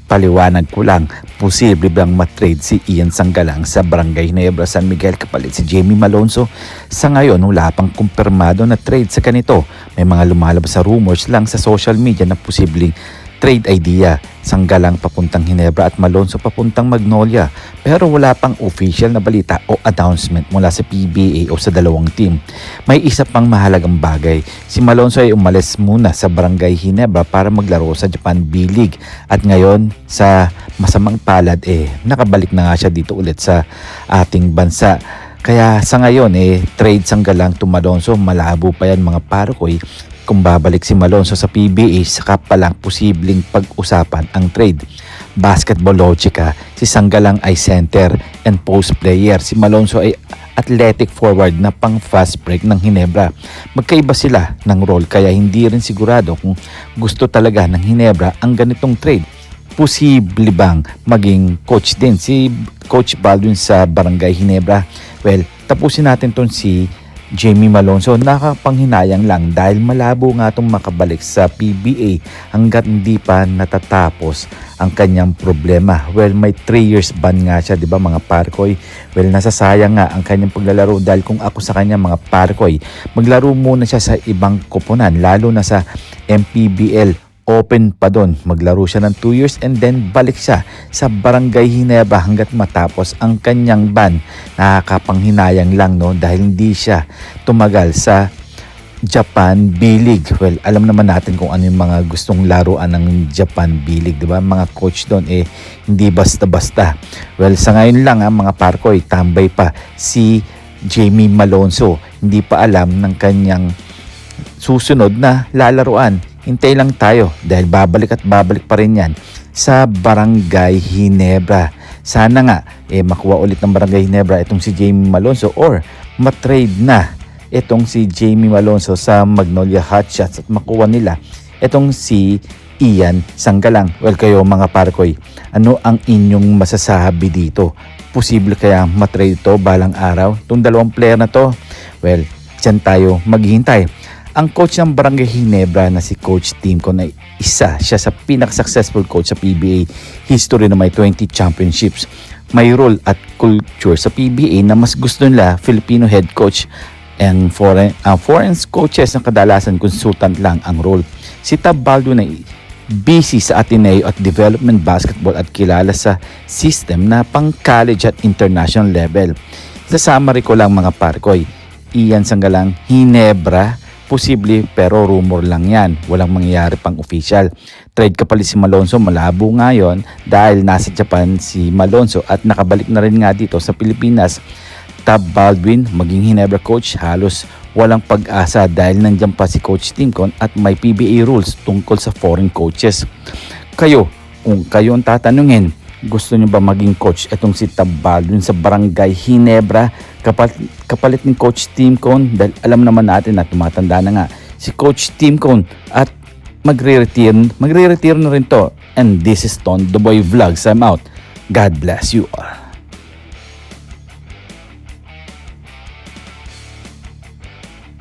Paliwanag ko lang, posible bang matrade si Ian Sanggalang sa Barangay Ginebra, San Miguel kapalit si Jamie Malonzo? Sa ngayon, wala pang kumpirmado na trade sa kanito. May mga lumalabas sa rumors lang sa social media na posibleng trade idea. Sanggalang papuntang Ginebra at Malonzo papuntang Magnolia. Pero wala pang official na balita o announcement mula sa PBA o sa dalawang team. May isa pang mahalagang bagay. Si Malonzo ay umalis muna sa Barangay Ginebra para maglaro sa Japan B-League. At ngayon, sa masamang palad, nakabalik na nga siya dito ulit sa ating bansa. Kaya sa ngayon, trade Sanggalang to Malonzo, malabo pa yan mga parokoy. Kung babalik si Malonzo sa PBA, saka pa lang posibleng pag-usapan ang trade. Basketball logica, si Sanggalang ay center and post player. Si Malonzo ay athletic forward na pang fast break ng Ginebra. Magkaiba sila ng role kaya hindi rin sigurado kung gusto talaga ng Ginebra ang ganitong trade. Posible bang maging coach din si Coach Baldwin sa Barangay Ginebra? Well, tapusin natin ton si Jamie Malonzo. Nakapanghinayang lang dahil malabo nga itong makabalik sa PBA hanggat hindi pa natatapos ang kanyang problema. Well, may 3 years ban nga siya, di ba mga parkoy? Well, nasasayang nga ang kanyang paglalaro dahil kung ako sa kanya mga parkoy, maglaro muna siya sa ibang koponan, lalo na sa MPBL. Open pa doon. Maglaro siya ng 2 years and then balik siya sa Barangay Ginebra hanggat matapos ang kanyang ban. Nakakapanghinayang lang dahil hindi siya tumagal sa Japan B-League. Well, alam naman natin kung ano yung mga gustong laruan ng Japan B-League, di ba? Mga coach doon hindi basta-basta. Well, sa ngayon lang mga parkoy, tambay pa si Jamie Malonzo. Hindi pa alam ng kanyang susunod na lalaruan. Hintay lang tayo dahil babalik at babalik pa rin yan sa Barangay Ginebra. Sana nga makuha ulit ng Barangay Ginebra itong si Jamie Malonzo or matrade na itong si Jamie Malonzo sa Magnolia Hotshots at makuha nila itong si Ian Sanggalang. Well, kayo mga parkoy, ano ang inyong masasabi dito? Posible kaya matrade ito balang araw? Itong dalawang player na to? Well, dyan tayo maghihintay. Ang coach ng Barangay Ginebra na si Coach Tim Con ay isa siya sa pinaka-successful coach sa PBA history na may 20 championships. May role at culture sa PBA na mas gusto nila Filipino head coach and foreign coaches na kadalasan consultant lang ang role. Si Tab Baldwin ay busy sa Ateneo at development basketball at kilala sa system na pang college at international level. Sa summary ko lang mga parkoy, Ian Sanggalang, Ginebra, posible pero rumor lang yan. Walang mangyayari pang official. Trade kapalit si Malonzo, malabo ngayon dahil nasa Japan si Malonzo at nakabalik na rin nga dito sa Pilipinas. Tab Baldwin, maging Ginebra coach, halos walang pag-asa dahil nandiyan pa si Coach Tim Con at may PBA rules tungkol sa foreign coaches. Kayo, kung kayo ang tatanungin, gusto nyo ba maging coach itong si Tab Baldwin sa Barangay Ginebra kapalit ni Coach Tim Con? Dahil alam naman natin na tumatanda na nga si Coach Tim Con at magre-retire na rin to. And this is Ton The Boy Vlogs. I'm out. God bless you all.